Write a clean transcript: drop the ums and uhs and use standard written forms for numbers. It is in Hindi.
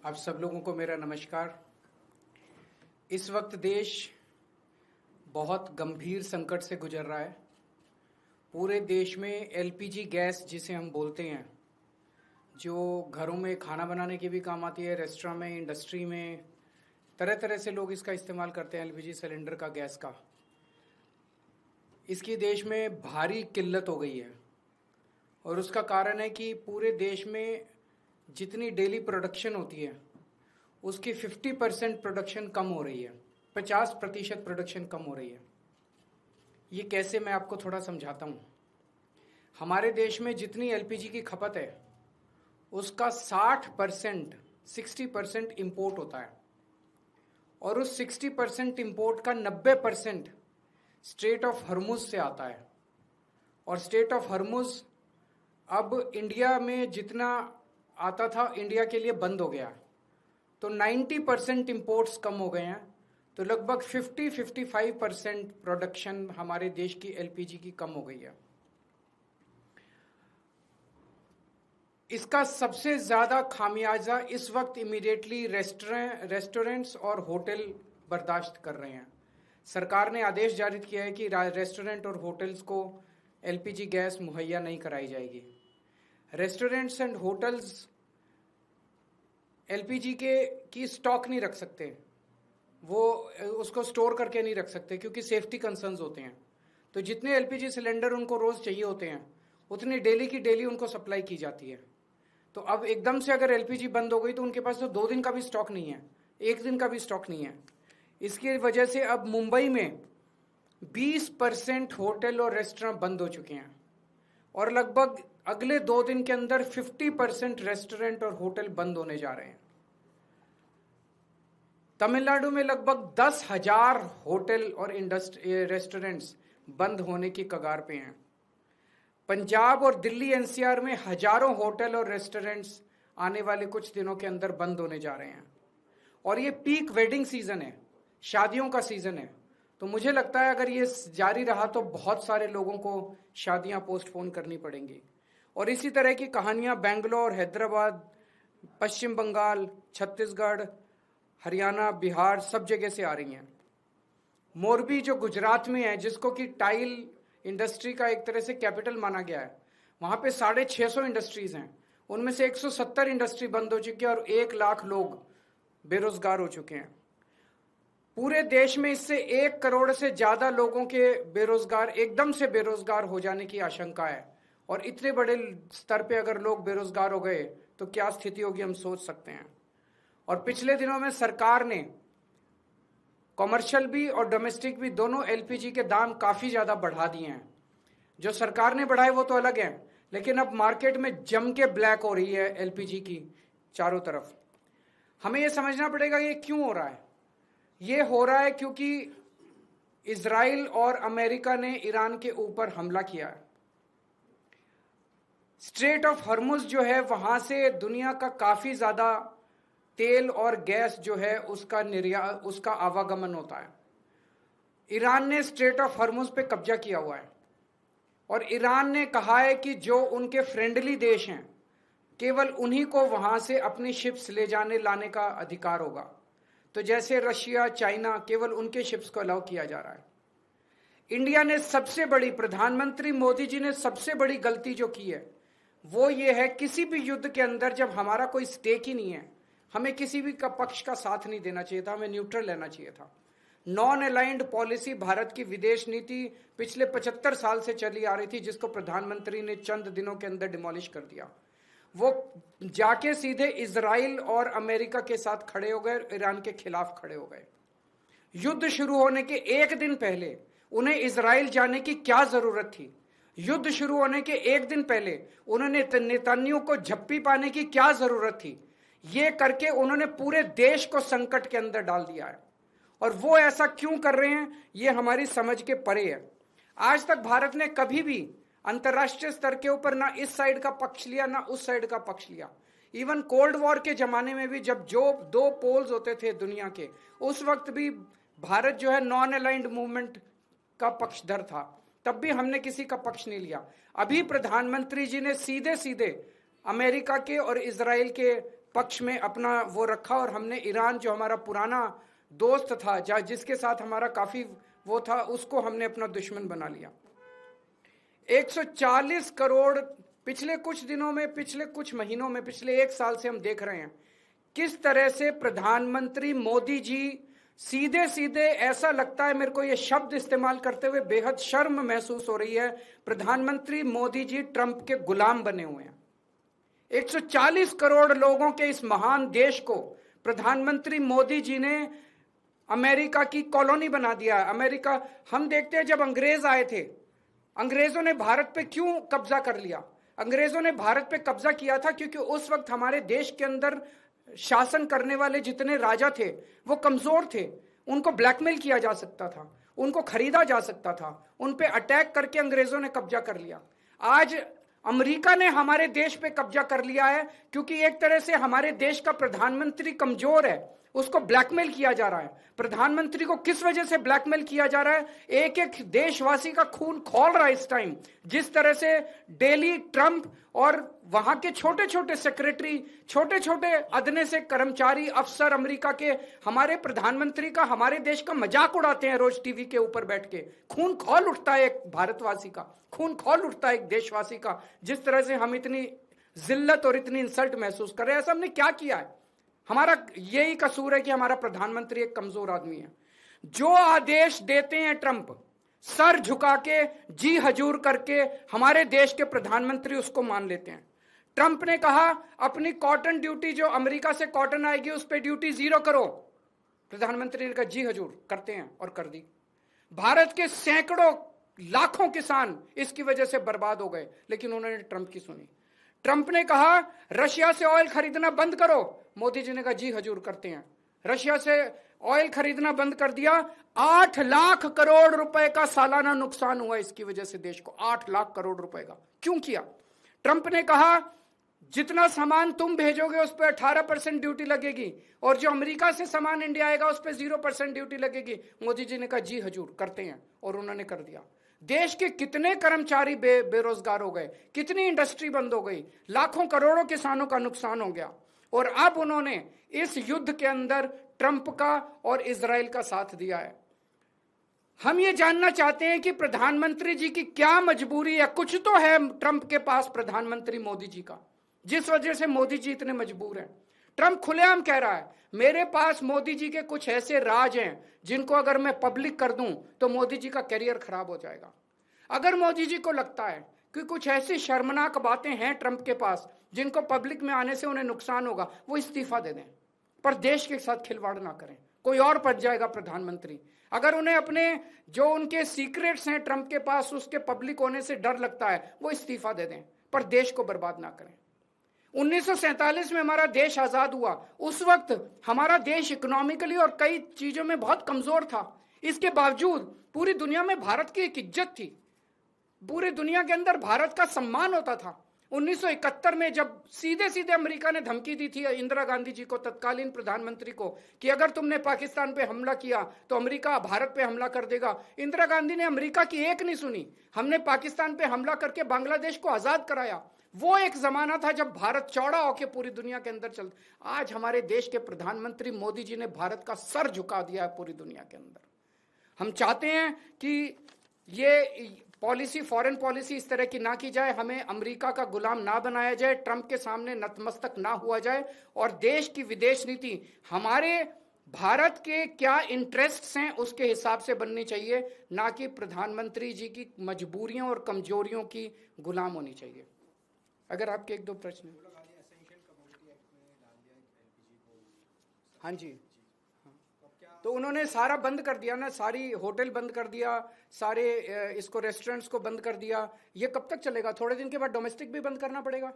आप सब लोगों को मेरा नमस्कार। इस वक्त देश बहुत गंभीर संकट से गुजर रहा है। पूरे देश में एलपीजी गैस जिसे हम बोलते हैं, जो घरों में खाना बनाने के भी काम आती है, रेस्टोरेंट में, इंडस्ट्री में, तरह तरह से लोग इसका इस्तेमाल करते हैं एलपीजी सिलेंडर का, गैस का। इसकी देश में भारी किल्लत हो गई है और उसका कारण है कि पूरे देश में जितनी डेली प्रोडक्शन होती है उसकी 50% प्रोडक्शन कम हो रही है, 50% प्रोडक्शन कम हो रही है। ये कैसे, मैं आपको थोड़ा समझाता हूँ। हमारे देश में जितनी एलपीजी की खपत है उसका 60% इंपोर्ट होता है और उस 60% इंपोर्ट का 90% स्ट्रेट ऑफ हर्मुज से आता है। और स्ट्रेट ऑफ हर्मुज अब इंडिया में जितना आता था इंडिया के लिए बंद हो गया, तो 90% इंपोर्ट्स कम हो गए हैं। तो लगभग 50-55% प्रोडक्शन हमारे देश की एलपीजी की कम हो गई है। इसका सबसे ज्यादा खामियाजा इस वक्त इमीडिएटली रेस्टोरेंट्स और होटल बर्दाश्त कर रहे हैं। सरकार ने आदेश जारी किया है कि रेस्टोरेंट और होटल्स को एलपीजी गैस मुहैया नहीं कराई जाएगी। रेस्टोरेंट्स एंड होटल्स एलपीजी की स्टॉक नहीं रख सकते, वो उसको स्टोर करके नहीं रख सकते क्योंकि सेफ्टी कंसर्न्स होते हैं। तो जितने एलपीजी सिलेंडर उनको रोज चाहिए होते हैं उतनी डेली की डेली उनको सप्लाई की जाती है। तो अब एकदम से अगर एलपीजी बंद हो गई तो उनके पास तो 2 दिन का भी स्टॉक नहीं है, 1 दिन का भी स्टॉक नहीं है। इसकी वजह से अब मुंबई में 20% होटल और रेस्टोरेंट बंद हो चुके हैं और लगभग अगले 2 दिन के अंदर 50% रेस्टोरेंट और होटल बंद होने जा रहे हैं। तमिलनाडु में लगभग 10,000 होटल और रेस्टोरेंट्स बंद होने की कगार पे हैं। पंजाब और दिल्ली एनसीआर में हजारों होटल और रेस्टोरेंट्स आने वाले कुछ दिनों के अंदर बंद होने जा रहे हैं। और ये पीक वेडिंग सीजन है, शादियों का सीजन है। तो मुझे लगता है अगर ये जारी रहा तो बहुत सारे लोगों को शादियां पोस्टपोन करनी पड़ेंगी। और इसी तरह की कहानियां बेंगलोर, हैदराबाद, पश्चिम बंगाल, छत्तीसगढ़, हरियाणा, बिहार, सब जगह से आ रही हैं। मोरबी जो गुजरात में है, जिसको कि टाइल इंडस्ट्री का एक तरह से कैपिटल माना गया है, वहां पे 650 इंडस्ट्रीज हैं। उनमें से 170 इंडस्ट्री बंद हो चुकी है और 1 लाख लोग बेरोजगार हो चुके हैं। पूरे देश में इससे 1 करोड़ से ज्यादा लोगों के एकदम से बेरोजगार हो जाने की आशंका है। और इतने बड़े स्तर पे अगर लोग बेरोजगार हो गए तो क्या स्थिति होगी, हम सोच सकते हैं। और पिछले दिनों में सरकार ने कॉमर्शियल भी और डोमेस्टिक भी दोनों एलपीजी के दाम काफी ज्यादा बढ़ा दिए हैं। जो सरकार ने बढ़ाए वो तो अलग है, लेकिन अब मार्केट में जम के ब्लैक हो रही है एलपीजी की चारों तरफ। हमें यह समझना पड़ेगा ये क्यों हो रहा है। ये हो रहा है क्योंकि इजराइल और अमेरिका ने ईरान के ऊपर हमला किया है। स्ट्रेट ऑफ हर्मुज जो है, वहां से दुनिया का काफी ज्यादा तेल और गैस जो है उसका आवागमन होता है। ईरान ने स्ट्रेट ऑफ हर्मुज पे कब्जा किया हुआ है और ईरान ने कहा है कि जो उनके फ्रेंडली देश हैं केवल उन्हीं को वहां से अपनी शिप्स ले जाने लाने का अधिकार होगा। तो जैसे रशिया, चाइना, केवल उनके शिप्स को अलाउ किया जा रहा है। इंडिया ने प्रधानमंत्री मोदी जी ने सबसे बड़ी गलती जो की है वो ये है, किसी भी युद्ध के अंदर जब हमारा कोई स्टेक ही नहीं है, हमें किसी भी पक्ष का साथ नहीं देना चाहिए था, हमें न्यूट्रल रहना चाहिए था। नॉन अलाइंड पॉलिसी भारत की विदेश नीति पिछले 75 साल से चली आ रही थी, जिसको प्रधानमंत्री ने चंद दिनों के अंदर डिमोलिश कर दिया। वो जाके सीधे इजराइल और अमेरिका के साथ खड़े हो गए, ईरान के खिलाफ खड़े हो गए। युद्ध शुरू होने के 1 दिन पहले उन्हें इजराइल जाने की क्या जरूरत थी? युद्ध शुरू होने के 1 दिन पहले उन्होंने नेतन्याहू को झप्पी पाने की क्या जरूरत थी? ये करके उन्होंने पूरे देश को संकट के अंदर डाल दिया है। और वो ऐसा क्यों कर रहे हैं ये हमारी समझ के परे है। आज तक भारत ने कभी भी अंतर्राष्ट्रीय स्तर के ऊपर ना इस साइड का पक्ष लिया ना उस साइड का पक्ष लिया। इवन कोल्ड वॉर के जमाने में भी जब जो 2 पोल्स होते थे दुनिया के, उस वक्त भी भारत जो है नॉन अलाइंड मूवमेंट का पक्षधर था, तब भी हमने किसी का पक्ष नहीं लिया। अभी प्रधानमंत्री जी ने सीधे सीधे अमेरिका के और इजराइल के पक्ष में अपना वो रखा और हमने ईरान जो हमारा पुराना दोस्त था, जिसके साथ हमारा काफी वो था, उसको हमने अपना दुश्मन बना लिया। 140 करोड़ पिछले कुछ दिनों में, पिछले कुछ महीनों में, पिछले 1 साल से हम देख रहे हैं किस तरह से प्रधानमंत्री मोदी जी सीधे सीधे, ऐसा लगता है मेरे को ये शब्द इस्तेमाल करते हुए बेहद शर्म महसूस हो रही है, प्रधानमंत्री मोदी जी ट्रंप के गुलाम बने हुए हैं। 140 करोड़ लोगों के इस महान देश को प्रधानमंत्री मोदी जी ने अमेरिका की कॉलोनी बना दिया। अमेरिका, हम देखते हैं जब अंग्रेज आए थे, अंग्रेजों ने भारत पे क्यों कब्जा कर लिया? अंग्रेजों ने भारत पे कब्जा किया था क्योंकि उस वक्त हमारे देश के अंदर शासन करने वाले जितने राजा थे वो कमजोर थे, उनको ब्लैकमेल किया जा सकता था, उनको खरीदा जा सकता था, उन पे अटैक करके अंग्रेजों ने कब्जा कर लिया। आज अमेरिका ने हमारे देश पे कब्जा कर लिया है क्योंकि एक तरह से हमारे देश का प्रधानमंत्री कमजोर है, उसको ब्लैकमेल किया जा रहा है। प्रधानमंत्री को किस वजह से ब्लैकमेल किया जा रहा है? एक एक देशवासी का खून खौल रहा है इस टाइम। जिस तरह से डेली ट्रंप और वहां के छोटे छोटे सेक्रेटरी, छोटे छोटे अदने से कर्मचारी, अफसर अमेरिका के हमारे प्रधानमंत्री का, हमारे देश का मजाक उड़ाते हैं रोज टीवी के ऊपर बैठ के। खून खौल उठता है एक भारतवासी का, खून खौल उठता है एक देशवासी का, जिस तरह से हम इतनी जिल्लत और इतनी इंसल्ट महसूस कर रहे हैं। ऐसा हमने क्या किया है? हमारा यही कसूर है कि हमारा प्रधानमंत्री एक कमजोर आदमी है। जो आदेश देते हैं ट्रंप, सर झुका के, जी हजूर करके हमारे देश के प्रधानमंत्री उसको मान लेते हैं। ट्रंप ने कहा अपनी कॉटन ड्यूटी, जो अमेरिका से कॉटन आएगी उस पर ड्यूटी 0 करो। प्रधानमंत्री ने कहा जी हजूर, करते हैं, और कर दी। भारत के सैकड़ों लाखों किसान इसकी वजह से बर्बाद हो गए, लेकिन उन्होंने ट्रंप की सुनी। ट्रंप ने कहा रशिया से ऑयल खरीदना बंद करो, मोदी जी ने कहा जी हजूर, करते हैं। रशिया से ऑयल खरीदना बंद कर दिया। 8 लाख करोड़ रुपए का सालाना नुकसान हुआ इसकी वजह से देश को, 8 लाख करोड़ रुपए का। क्यों किया? ट्रंप ने कहा जितना सामान तुम भेजोगे उस पर 18% ड्यूटी लगेगी, और जो अमेरिका से सामान इंडिया आएगा उस पर 0% ड्यूटी लगेगी। मोदी जी ने कहा जी हजूर, करते हैं, और उन्होंने कर दिया। देश के कितने कर्मचारी बेरोजगार हो गए, कितनी इंडस्ट्री बंद हो गई, लाखों करोड़ों किसानों का नुकसान हो गया। और अब उन्होंने इस युद्ध के अंदर ट्रंप का और इजराइल का साथ दिया है। हम ये जानना चाहते हैं कि प्रधानमंत्री जी की क्या मजबूरी है? कुछ तो है ट्रंप के पास, प्रधानमंत्री मोदी जी का, जिस वजह से मोदी जी इतने मजबूर हैं। ट्रंप खुलेआम कह रहा है मेरे पास मोदी जी के कुछ ऐसे राज हैं जिनको अगर मैं पब्लिक कर दूं तो मोदी जी का करियर खराब हो जाएगा। अगर मोदी जी को लगता है कि कुछ ऐसी शर्मनाक बातें हैं ट्रंप के पास जिनको पब्लिक में आने से उन्हें नुकसान होगा, वो इस्तीफा दे दें, पर देश के साथ खिलवाड़ ना करें। कोई और बच जाएगा प्रधानमंत्री। अगर उन्हें अपने जो उनके सीक्रेट्स हैं ट्रंप के पास, उसके पब्लिक होने से डर लगता है, वो इस्तीफा दे दें, पर देश को बर्बाद ना करें। 1947 में हमारा देश आजाद हुआ, उस वक्त हमारा देश इकोनॉमिकली और कई चीजों में बहुत कमजोर था। इसके बावजूद पूरी दुनिया में भारत की एक इज्जत थी, पूरी दुनिया के अंदर भारत का सम्मान होता था। 1971 में जब सीधे सीधे अमेरिका ने धमकी दी थी इंदिरा गांधी जी को, तत्कालीन प्रधानमंत्री को, कि अगर तुमने पाकिस्तान पे हमला किया तो अमेरिका भारत पे हमला कर देगा। इंदिरा गांधी ने अमेरिका की एक नहीं सुनी, हमने पाकिस्तान पे हमला करके बांग्लादेश को आजाद कराया। वो एक जमाना था जब भारत चौड़ा होकर पूरी दुनिया के अंदर चल। आज हमारे देश के प्रधानमंत्री मोदी जी ने भारत का सर झुका दिया है पूरी दुनिया के अंदर। हम चाहते हैं कि ये पॉलिसी, फॉरेन पॉलिसी इस तरह की ना की जाए, हमें अमेरिका का गुलाम ना बनाया जाए, ट्रंप के सामने नतमस्तक ना हुआ जाए, और देश की विदेश नीति हमारे भारत के क्या इंटरेस्ट्स हैं उसके हिसाब से बननी चाहिए, ना कि प्रधानमंत्री जी की मजबूरियों और कमजोरियों की गुलाम होनी चाहिए। अगर आपके 1-2 प्रश्न। हाँ जी, तो उन्होंने सारा बंद कर दिया ना, सारी होटल बंद कर दिया, सारे इसको रेस्टोरेंट्स को बंद कर दिया। ये कब तक चलेगा? थोड़े दिन के बाद डोमेस्टिक भी बंद करना पड़ेगा।